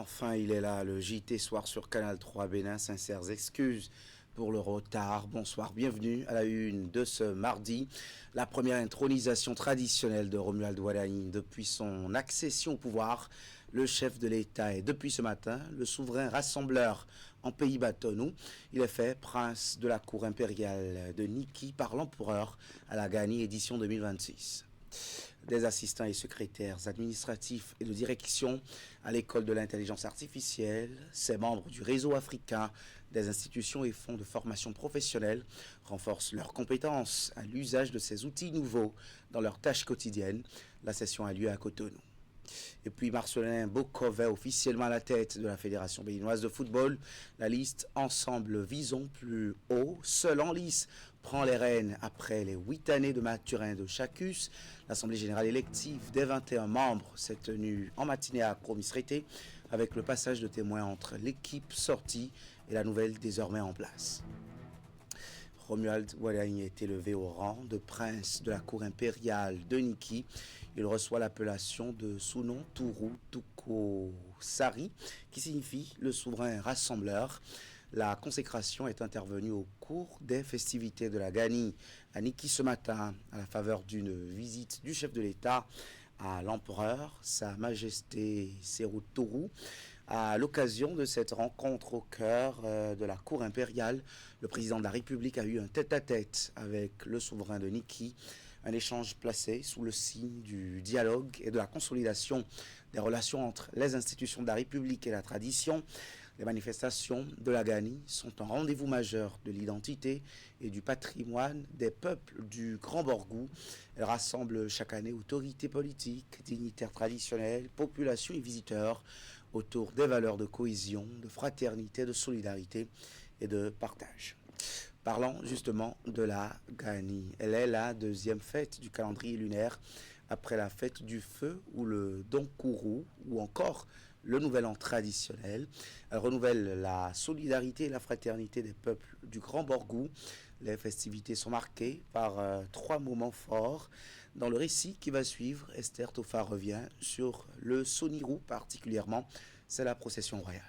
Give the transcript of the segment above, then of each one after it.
Enfin, il est là, le JT Soir sur Canal 3 Bénin. Sincères excuses pour le retard. Bonsoir, bienvenue à la une de ce mardi. La première intronisation traditionnelle de Romuald Wadani depuis son accession au pouvoir. Le chef de l'État est depuis ce matin le souverain rassembleur en pays Batonou. Il est fait prince de la cour impériale de Niki par l'empereur à la Gani édition 2026. Des assistants et secrétaires administratifs et de direction à l'école de l'intelligence artificielle, ces membres du réseau africain des institutions et fonds de formation professionnelle renforcent leurs compétences à l'usage de ces outils nouveaux dans leurs tâches quotidiennes. La session a lieu à Cotonou. Et puis Marcelin Bokov est officiellement à la tête de la Fédération béninoise de football. La liste Ensemble Visons plus haut, seul en lice, prend les rênes après les 8 années de Mathurin de Chacus. L'Assemblée générale élective des 21 membres s'est tenue en matinée à Promisrété avec le passage de témoins entre l'équipe sortie et la nouvelle désormais en place. Romuald Wadani est élevé au rang de prince de la cour impériale de Niki. Il reçoit l'appellation de Sounon Tourou Tuko Sari, qui signifie le souverain rassembleur. La consécration est intervenue au cours des festivités de la Gani à Niki ce matin, à la faveur d'une visite du chef de l'État à l'empereur, Sa Majesté Serou Tourou. À l'occasion de cette rencontre au cœur de la cour impériale, le président de la République a eu un tête-à-tête avec le souverain de Niki, un échange placé sous le signe du dialogue et de la consolidation des relations entre les institutions de la République et la tradition. Les manifestations de la Gani sont un rendez-vous majeur de l'identité et du patrimoine des peuples du Grand Borgou. Elles rassemblent chaque année autorités politiques, dignitaires traditionnels, populations et visiteurs autour des valeurs de cohésion, de fraternité, de solidarité et de partage. Parlons justement de la Gani. Elle est la deuxième fête du calendrier lunaire après la fête du feu ou le Donkourou ou encore le Nouvel An traditionnel. Elle renouvelle la solidarité et la fraternité des peuples du Grand Borgou. Les festivités sont marquées par 3 moments forts. Dans le récit qui va suivre, Esther Tofa revient sur le Sonirou particulièrement. C'est la procession royale.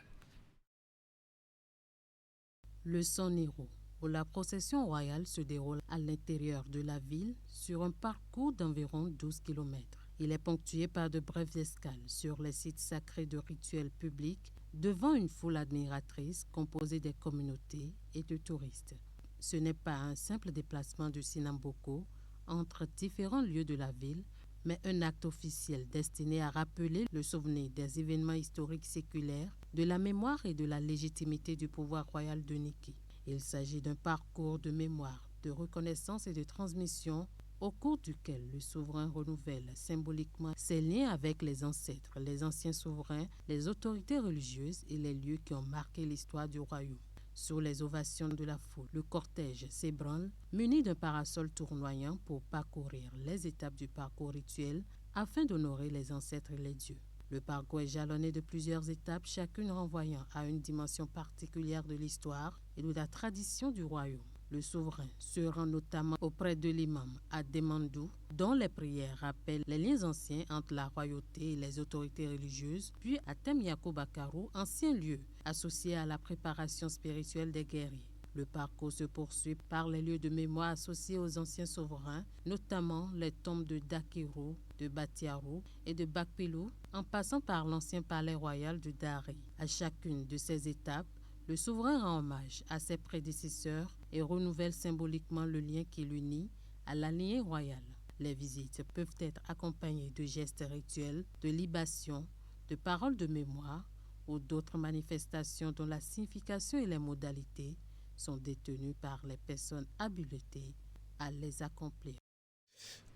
Le Sonirou, où la procession royale se déroule à l'intérieur de la ville sur un parcours d'environ 12 km. Il est ponctué par de brèves escales sur les sites sacrés de rituels publics devant une foule admiratrice composée des communautés et de touristes. Ce n'est pas un simple déplacement du Sinamboko entre différents lieux de la ville, mais un acte officiel destiné à rappeler le souvenir des événements historiques séculaires, de la mémoire et de la légitimité du pouvoir royal de Niki. Il s'agit d'un parcours de mémoire, de reconnaissance et de transmission au cours duquel le souverain renouvelle symboliquement ses liens avec les ancêtres, les anciens souverains, les autorités religieuses et les lieux qui ont marqué l'histoire du royaume. Sous les ovations de la foule, le cortège s'ébranle, muni d'un parasol tournoyant pour parcourir les étapes du parcours rituel afin d'honorer les ancêtres et les dieux. Le parcours est jalonné de plusieurs étapes, chacune renvoyant à une dimension particulière de l'histoire et de la tradition du royaume. Le souverain se rend notamment auprès de l'imam à Demandou, dont les prières rappellent les liens anciens entre la royauté et les autorités religieuses, puis à Temiako Bakarou, ancien lieu associé à la préparation spirituelle des guerriers. Le parcours se poursuit par les lieux de mémoire associés aux anciens souverains, notamment les tombes de Dakiru, de Batiarou et de Bakpilou, en passant par l'ancien palais royal de Dari. À chacune de ces étapes, le souverain rend hommage à ses prédécesseurs et renouvelle symboliquement le lien qui l'unit à la lignée royale. Les visites peuvent être accompagnées de gestes rituels, de libations, de paroles de mémoire ou d'autres manifestations dont la signification et les modalités sont détenues par les personnes habilitées à les accomplir.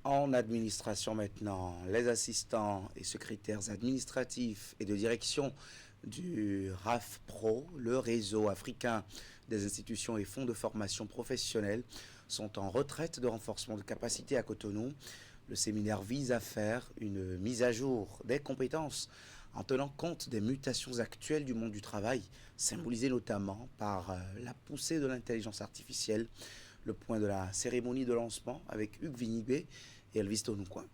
En administration maintenant, les assistants et secrétaires administratifs et de direction du RAFPRO, le réseau africain des institutions et fonds de formation professionnelle, sont en retraite de renforcement de capacité à Cotonou. Le séminaire vise à faire une mise à jour des compétences en tenant compte des mutations actuelles du monde du travail, symbolisées notamment par la poussée de l'intelligence artificielle. Le point de la cérémonie de lancement avec Hugues Vinibé et Elvis Tonoukouin.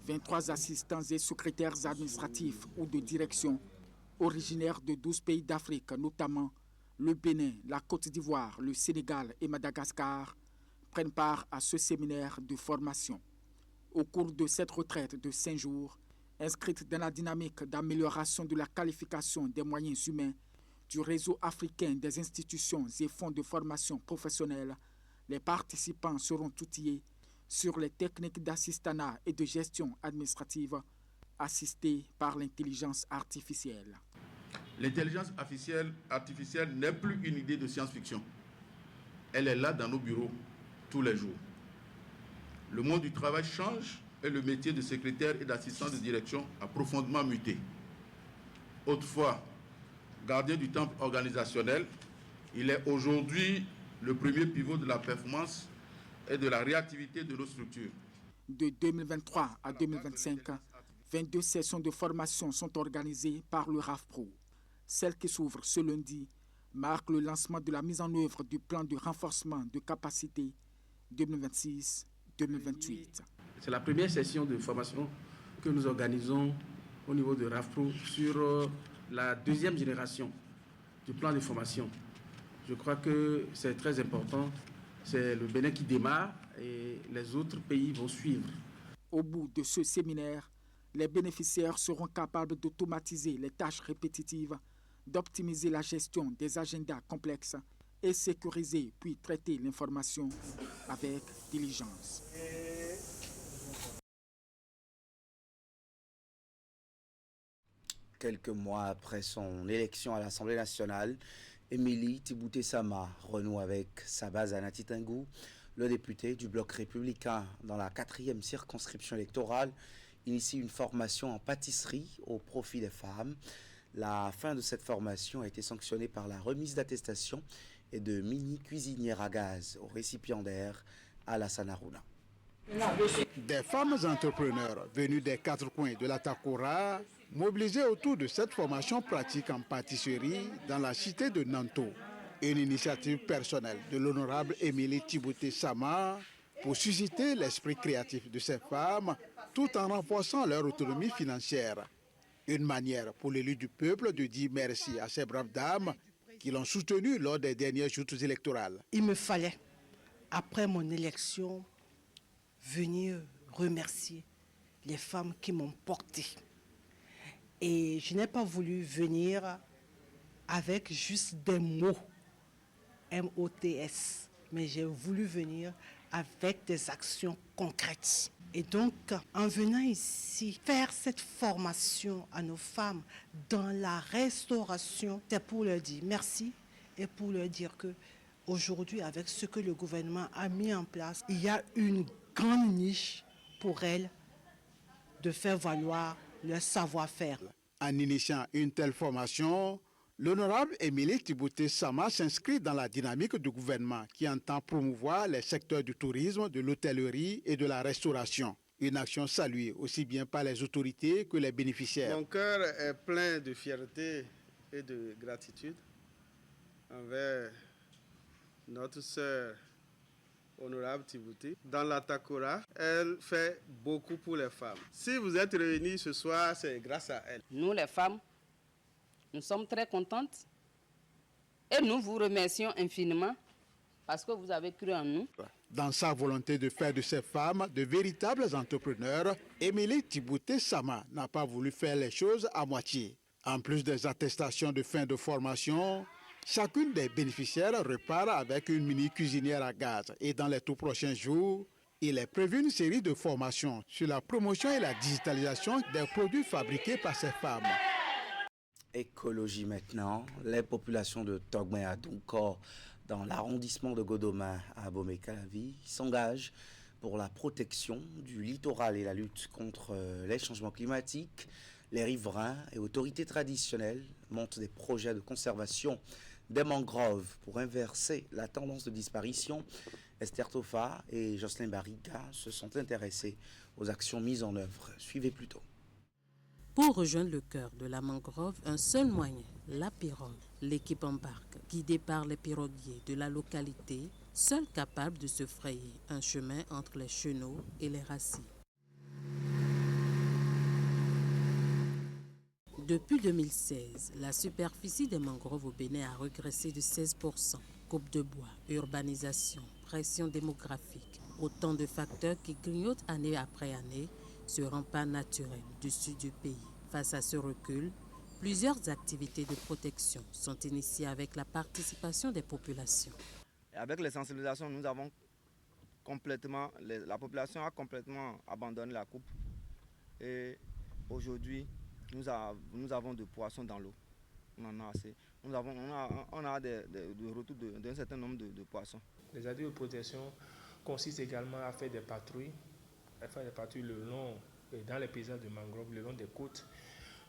23 assistants et secrétaires administratifs ou de direction, originaires de 12 pays d'Afrique, notamment le Bénin, la Côte d'Ivoire, le Sénégal et Madagascar, prennent part à ce séminaire de formation. Au cours de cette retraite de 5 jours, inscrite dans la dynamique d'amélioration de la qualification des moyens humains du réseau africain des institutions et fonds de formation professionnelle, les participants seront outillés sur les techniques d'assistanat et de gestion administrative assistées par l'intelligence artificielle. L'intelligence artificielle n'est plus une idée de science-fiction. Elle est là dans nos bureaux tous les jours. Le monde du travail change et le métier de secrétaire et d'assistant de direction a profondément muté. Autrefois, gardien du temple organisationnel, il est aujourd'hui le premier pivot de la performance et de la réactivité de nos structures. De 2023 à 2025, 22 sessions de formation sont organisées par le RAFPRO. Celle qui s'ouvre ce lundi marque le lancement de la mise en œuvre du plan de renforcement de capacité 2026-2028. C'est la première session de formation que nous organisons au niveau de RAFPRO sur la deuxième génération du plan de formation. Je crois que c'est très important. C'est le Bénin qui démarre et les autres pays vont suivre. Au bout de ce séminaire, les bénéficiaires seront capables d'automatiser les tâches répétitives, d'optimiser la gestion des agendas complexes et sécuriser puis traiter l'information avec diligence. Quelques mois après son élection à l'Assemblée nationale, Émilie Tibouté-Sama renoue avec sa base à Natitingou. Le député du bloc républicain dans la 4e circonscription électorale initie une formation en pâtisserie au profit des femmes. La fin de cette formation a été sanctionnée par la remise d'attestations et de mini-cuisinières à gaz aux récipiendaires Alassane Harouna. Des femmes entrepreneurs venues des 4 coins de la Takora, mobilisées autour de cette formation pratique en pâtisserie dans la cité de Nanto. Une initiative personnelle de l'honorable Émilie Tibouté-Sama pour susciter l'esprit créatif de ces femmes tout en renforçant leur autonomie financière. Une manière pour l'élu du peuple de dire merci à ces braves dames qui l'ont soutenu lors des dernières joutes électorales. Il me fallait, après mon élection, venir remercier les femmes qui m'ont porté. Et je n'ai pas voulu venir avec juste des mots, M-O-T-S, mais j'ai voulu venir avec des actions concrètes. Et donc, en venant ici faire cette formation à nos femmes dans la restauration, c'est pour leur dire merci et pour leur dire que aujourd'hui, avec ce que le gouvernement a mis en place, il y a une grande niche pour elles de faire valoir leur savoir-faire. En initiant une telle formation, l'honorable Émilie Tibouté-Sama s'inscrit dans la dynamique du gouvernement qui entend promouvoir les secteurs du tourisme, de l'hôtellerie et de la restauration. Une action saluée aussi bien par les autorités que les bénéficiaires. Mon cœur est plein de fierté et de gratitude envers notre sœur honorable Tibouté. Dans la Takora, elle fait beaucoup pour les femmes. Si vous êtes réunis ce soir, c'est grâce à elle. Nous les femmes, nous sommes très contentes et nous vous remercions infiniment parce que vous avez cru en nous. Dans sa volonté de faire de ces femmes de véritables entrepreneurs, Émilie Tibouté-Sama n'a pas voulu faire les choses à moitié. En plus des attestations de fin de formation, chacune des bénéficiaires repart avec une mini-cuisinière à gaz. Et dans les tout prochains jours, il est prévu une série de formations sur la promotion et la digitalisation des produits fabriqués par ces femmes. Écologie maintenant, les populations de Togmé à Donkor, dans l'arrondissement de Godoma à Abomey-Calavi, s'engagent pour la protection du littoral et la lutte contre les changements climatiques. Les riverains et autorités traditionnelles montent des projets de conservation des mangroves pour inverser la tendance de disparition. Esther Tofa et Jocelyn Barriga se sont intéressés aux actions mises en œuvre. Suivez plutôt. Pour rejoindre le cœur de la mangrove, un seul moyen, la pirogue. L'équipe embarque, guidée par les piroguiers de la localité, seul capable de se frayer un chemin entre les chenaux et les racines. Depuis 2016, la superficie des mangroves au Bénin a régressé de 16%. Coupe de bois, urbanisation, pression démographique, autant de facteurs qui grignotent année après année ce rempart naturel du sud du pays. Face à ce recul, plusieurs activités de protection sont initiées avec la participation des populations. Avec les sensibilisations, nous avons la population a complètement abandonné la coupe. Et aujourd'hui, nous avons de poissons dans l'eau. On en a assez. On a des retours d'un certain nombre de poissons. Les activités de protection consistent également à faire des patrouilles le long, dans les paysages de mangroves, le long des côtes,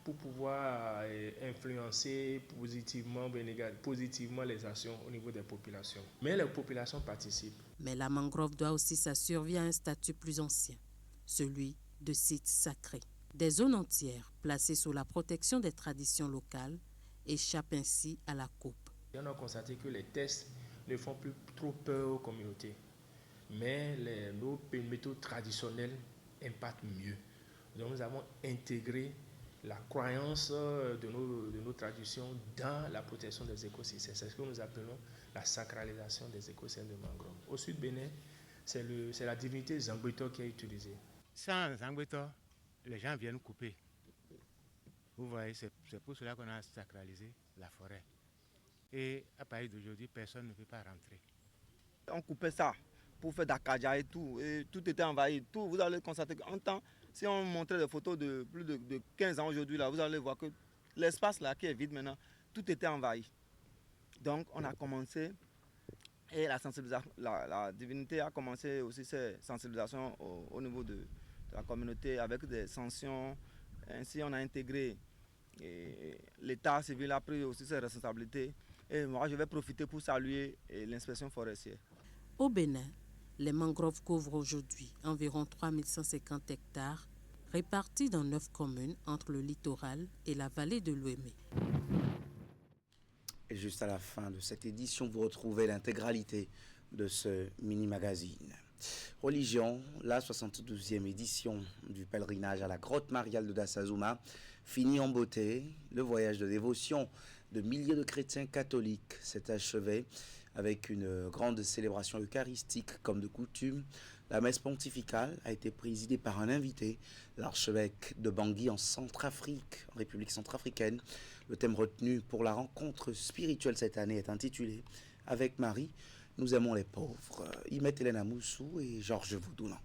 pour pouvoir influencer positivement les actions au niveau des populations. Mais les populations participent. Mais la mangrove doit aussi sa survie à un statut plus ancien, celui de site sacré. Des zones entières placées sous la protection des traditions locales échappent ainsi à la coupe. On a constaté que les tests ne font plus trop peur aux communautés, mais nos méthodes traditionnelles impactent mieux. Donc nous avons intégré la croyance de nos traditions dans la protection des écosystèmes. C'est ce que nous appelons la sacralisation des écosystèmes de mangrove. Au sud Bénin, c'est la divinité Zangbeto qui est utilisée. Sans Zangbeto, les gens viennent couper. Vous voyez, c'est pour cela qu'on a sacralisé la forêt. Et à partir d'aujourd'hui, personne ne peut pas rentrer. On coupait ça pour faire d'Akaja et tout était envahi. Tout, vous allez constater qu'en temps, si on montrait des photos de plus de 15 ans aujourd'hui, là, vous allez voir que l'espace là qui est vide maintenant, tout était envahi. Donc on a commencé, et la divinité a commencé aussi ses sensibilisations au niveau de la communauté avec des sanctions. Ainsi on a intégré, et l'État civil a pris aussi ses responsabilités. Et moi je vais profiter pour saluer l'inspection forestière. Au Bénin, les mangroves couvrent aujourd'hui environ 3150 hectares répartis dans 9 communes entre le littoral et la vallée de l'Ouémé. Et juste à la fin de cette édition, vous retrouvez l'intégralité de ce mini-magazine. Religion, la 72e édition du pèlerinage à la grotte mariale de Dassazouma finit en beauté. Le voyage de dévotion de milliers de chrétiens catholiques s'est achevé avec une grande célébration eucharistique comme de coutume. La messe pontificale a été présidée par un invité, l'archevêque de Bangui en Centrafrique, en République centrafricaine. Le thème retenu pour la rencontre spirituelle cette année est intitulé « Avec Marie, nous aimons les pauvres ». Imet Elena Moussou et Georges Voudounan.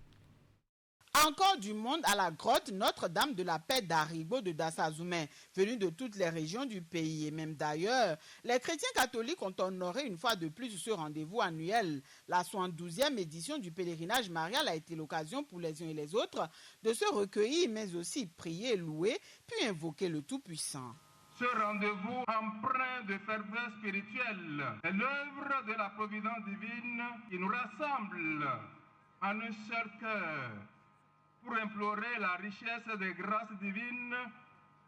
Encore du monde à la grotte Notre-Dame de la Paix d'Aribo de Dassazouma, venus de toutes les régions du pays et même d'ailleurs. Les chrétiens catholiques ont honoré une fois de plus ce rendez-vous annuel. La 72e édition du pèlerinage marial a été l'occasion pour les uns et les autres de se recueillir, mais aussi prier, louer, puis invoquer le Tout-Puissant. Ce rendez-vous empreint de ferveur spirituelle est l'œuvre de la providence divine qui nous rassemble en un seul cœur pour implorer la richesse des grâces divines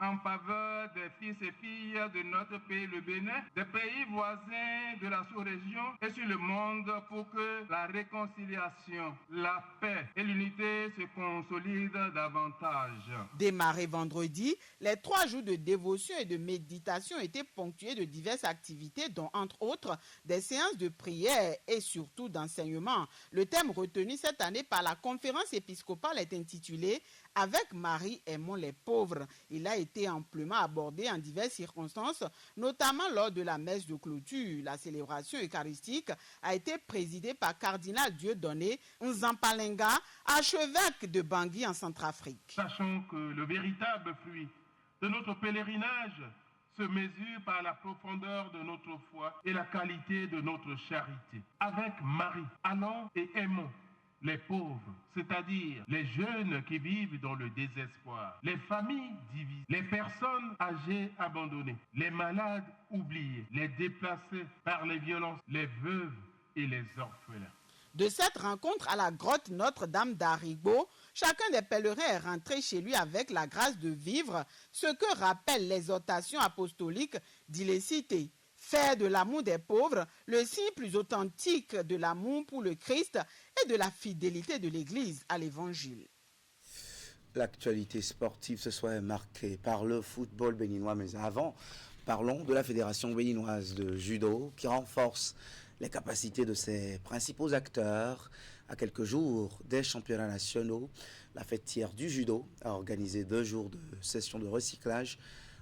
en faveur des fils et filles de notre pays, le Bénin, des pays voisins de la sous-région et sur le monde pour que la réconciliation, la paix et l'unité se consolident davantage. Démarré vendredi, les 3 jours de dévotion et de méditation étaient ponctués de diverses activités, dont entre autres des séances de prière et surtout d'enseignement. Le thème retenu cette année par la conférence épiscopale est intitulé « Avec Marie, aimons les pauvres ». Il a été amplement abordé en diverses circonstances, notamment lors de la messe de clôture. La célébration eucharistique a été présidée par cardinal Dieudonné Nzampalenga, archevêque de Bangui en Centrafrique. Sachons que le véritable fruit de notre pèlerinage se mesure par la profondeur de notre foi et la qualité de notre charité. Avec Marie, allons et aimons les pauvres, c'est-à-dire les jeunes qui vivent dans le désespoir, les familles divisées, les personnes âgées abandonnées, les malades oubliés, les déplacés par les violences, les veuves et les orphelins. De cette rencontre à la grotte Notre-Dame d'Aribo, chacun des pèlerins est rentré chez lui avec la grâce de vivre ce que rappelle l'exhortation apostolique d'Il est cité. Faire de l'amour des pauvres le signe plus authentique de l'amour pour le Christ et de la fidélité de l'Église à l'Évangile. L'actualité sportive ce soir est marquée par le football béninois, mais avant, parlons de la Fédération béninoise de judo qui renforce les capacités de ses principaux acteurs. À quelques jours des championnats nationaux, la fêtière du judo a organisé 2 jours de session de recyclage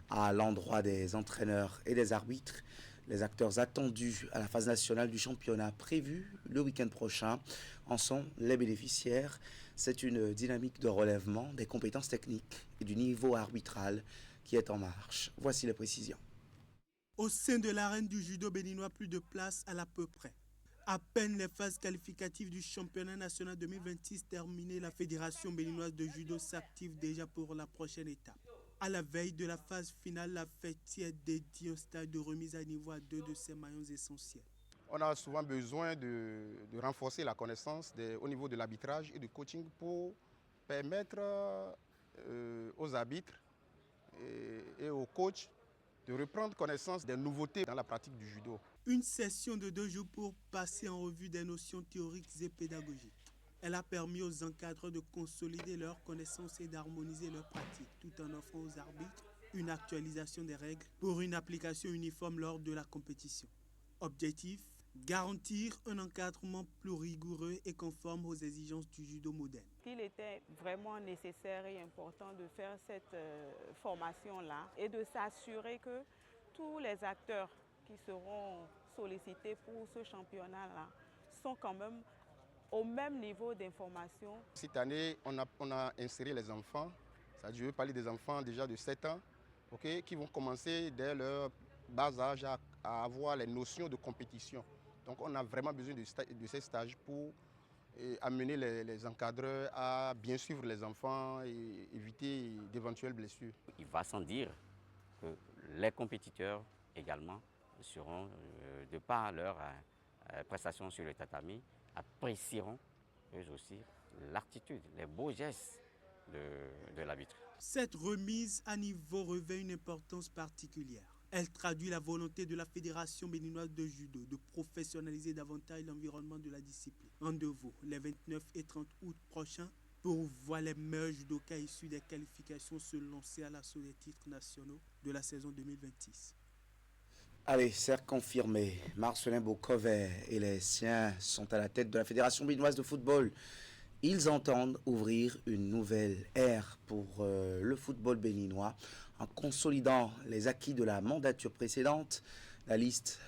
à l'endroit des entraîneurs et des arbitres. Les acteurs attendus à la phase nationale du championnat prévue le week-end prochain en sont les bénéficiaires. C'est une dynamique de relèvement des compétences techniques et du niveau arbitral qui est en marche. Voici les précisions. Au sein de l'arène du judo béninois, plus de place à l'à peu près. À peine les phases qualificatives du championnat national 2026 terminées, la Fédération béninoise de judo s'active déjà pour la prochaine étape. À la veille de la phase finale, la fêtière dédie un stade de remise à niveau à 2 de ses maillons essentiels. On a souvent besoin de renforcer la connaissance au niveau de l'arbitrage et du coaching pour permettre aux arbitres et aux coachs de reprendre connaissance des nouveautés dans la pratique du judo. Une session de 2 jours pour passer en revue des notions théoriques et pédagogiques. Elle a permis aux encadreurs de consolider leurs connaissances et d'harmoniser leurs pratiques, tout en offrant aux arbitres une actualisation des règles pour une application uniforme lors de la compétition. Objectif, garantir un encadrement plus rigoureux et conforme aux exigences du judo moderne. Il était vraiment nécessaire et important de faire cette formation-là et de s'assurer que tous les acteurs qui seront sollicités pour ce championnat-là sont quand même au même niveau d'information. Cette année, on a inséré les enfants, je veux parler des enfants déjà de 7 ans, qui vont commencer dès leur bas âge à avoir les notions de compétition. Donc on a vraiment besoin de ces stages pour amener les encadreurs à bien suivre les enfants et éviter d'éventuelles blessures. Il va sans dire que les compétiteurs également seront, de par leur prestations sur le tatami, apprécieront eux aussi l'attitude, les beaux gestes de l'arbitre. Cette remise à niveau revêt une importance particulière. Elle traduit la volonté de la Fédération béninoise de judo de professionnaliser davantage l'environnement de la discipline. Rendez-vous les 29 et 30 août prochains pour voir les meilleurs judokas issus des qualifications se lancer à l'assaut des titres nationaux de la saison 2026. Allez, c'est confirmé. Marcelin Bokovet et les siens sont à la tête de la Fédération béninoise de football. Ils entendent ouvrir une nouvelle ère pour le football béninois en consolidant les acquis de la mandature précédente. La liste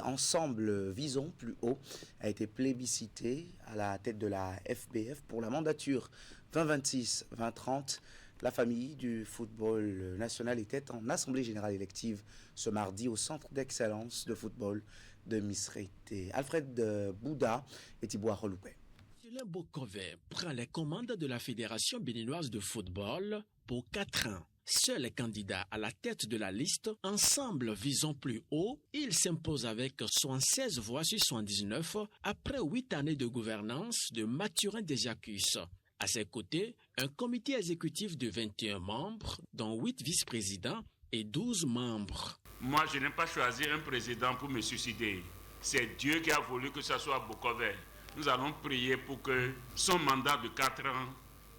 Ensemble Visons plus haut a été plébiscitée à la tête de la FBF pour la mandature 2026-2030. La famille du football national était en assemblée générale élective ce mardi au centre d'excellence de football de Misrété. Alfred Bouda et Thibaut Reloupé. Marcelin Bokovet prend les commandes de la Fédération béninoise de football pour 4 ans. Seul candidat à la tête de la liste, Ensemble Visons plus haut, il s'impose avec 76 voix sur 79 après 8 années de gouvernance de Mathurin Desjacus. À ses côtés, un comité exécutif de 21 membres, dont 8 vice-présidents et 12 membres. Moi, je n'ai pas choisi un président pour me suicider. C'est Dieu qui a voulu que ce soit Bokovet. Nous allons prier pour que son mandat de 4 ans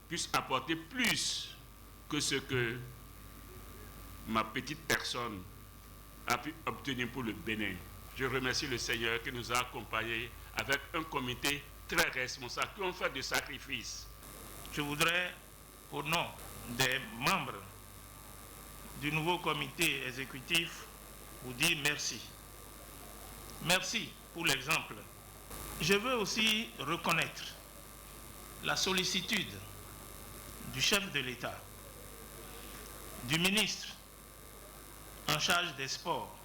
puisse apporter plus que ce que ma petite personne a pu obtenir pour le Bénin. Je remercie le Seigneur qui nous a accompagnés avec un comité très responsable, qui ont fait des sacrifices. Je voudrais, au nom des membres du nouveau comité exécutif, vous dire merci. Merci pour l'exemple. Je veux aussi reconnaître la sollicitude du chef de l'État, du ministre en charge des sports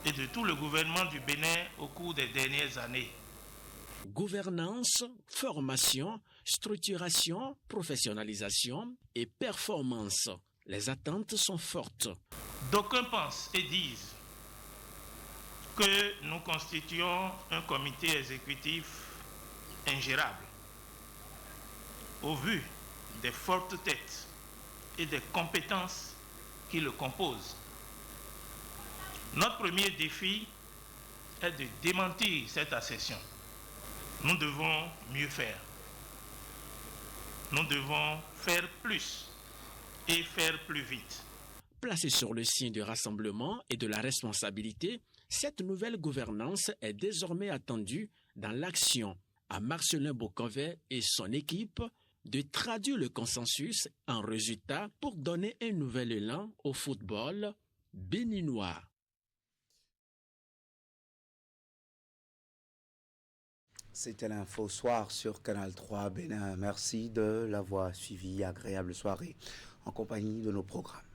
et de tout le gouvernement du Bénin au cours des dernières années. Gouvernance, formation, structuration, professionnalisation et performance. Les attentes sont fortes. D'aucuns pensent et disent que nous constituons un comité exécutif ingérable. Au vu des fortes têtes et des compétences qui le composent. Notre premier défi est de démentir cette assertion. Nous devons mieux faire. Nous devons faire plus et faire plus vite. Placée sur le signe du rassemblement et de la responsabilité, cette nouvelle gouvernance est désormais attendue dans l'action à Marcelin Bokovet et son équipe de traduire le consensus en résultat pour donner un nouvel élan au football béninois. C'était l'info soir sur Canal 3 Bénin. Merci de l'avoir suivi. Agréable soirée en compagnie de nos programmes.